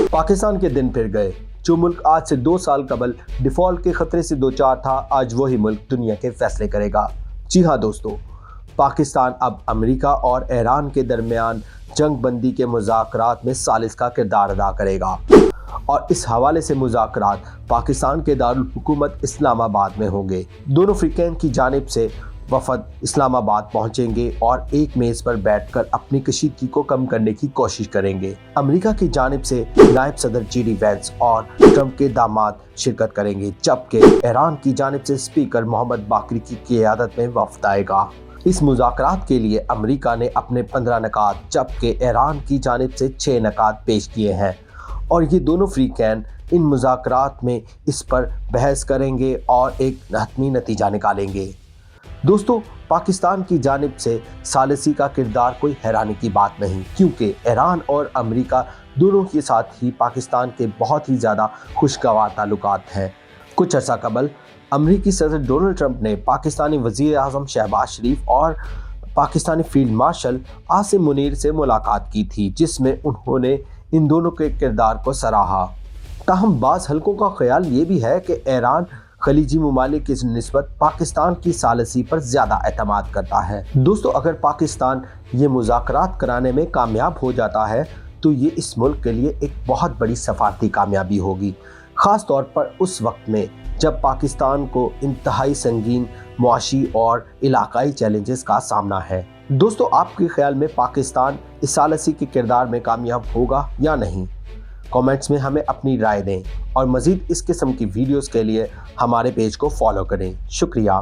पाकिस्तान के दिन फिर गए। जो मुल्क आज से 2 साल कबल डिफॉल्ट के खतरे से दो चार था, आज वही मुल्क दुनिया के फैसले करेगा। जी हाँ दोस्तों, पाकिस्तान अब अमेरिका और ईरान के दरमियान जंग बंदी के मुज़ाकरात में सालिस का किरदार अदा करेगा और इस हवाले से मुज़ाकरात पाकिस्तान के दारुल हुकूमत इस्लामाबाद में होंगे। दोनों फ़रीक़ैन की जानिब से वफ़द इस्लामाबाद पहुंचेंगे और एक मेज़ पर बैठकर अपनी कशीदगी को कम करने की कोशिश करेंगे। अमेरिका की जानिब से नायब सदर JD वैंस और ट्रंप के दामाद शिरकत करेंगे, जबकि ईरान की जानिब से स्पीकर मोहम्मद बाक़री की क़ियादत में वफ़द आएगा। इस मुज़ाकरात के लिए अमेरिका ने अपने 15 नकात जबकि ईरान की जानिब से 6 नकात पेश किए हैं और ये दोनों फ़रीक़ैन इन मुज़ाकरात में इस पर बहस करेंगे और एक हतमी नतीजा निकालेंगे। दोस्तों, पाकिस्तान की जानिब से सालिसी का किरदार कोई हैरानी की बात नहीं, क्योंकि ईरान और अमेरिका दोनों के साथ ही पाकिस्तान के बहुत ही ज़्यादा खुशगवार ताल्लुकात हैं। कुछ अर्सा कबल अमेरिकी सदर डोनाल्ड ट्रंप ने पाकिस्तानी वज़ीर आज़म शहबाज शरीफ और पाकिस्तानी फील्ड मार्शल आसिम मुनीर से मुलाकात की थी, जिसमें उन्होंने इन दोनों के किरदार को सराहा। ताहम बाज़ हलकों का ख्याल ये भी है कि ईरान खलीजी ममालिक की निस्बत पाकिस्तान की सालिसी पर ज़्यादा एतमाद करता है। दोस्तों, अगर पाकिस्तान ये मुज़ाकरात कराने में कामयाब हो जाता है तो ये इस मुल्क के लिए एक बहुत बड़ी सफारती कामयाबी होगी, ख़ास तौर पर उस वक्त में जब पाकिस्तान को इंतहाई संगीन मुआशी और इलाकाई चैलेंजेस का सामना है। दोस्तों, आपके ख्याल में पाकिस्तान इस सालिसी के किरदार में कामयाब होगा या नहीं? कमेंट्स में हमें अपनी राय दें और मज़ीद इस किस्म की वीडियोस के लिए हमारे पेज को फॉलो करें। शुक्रिया।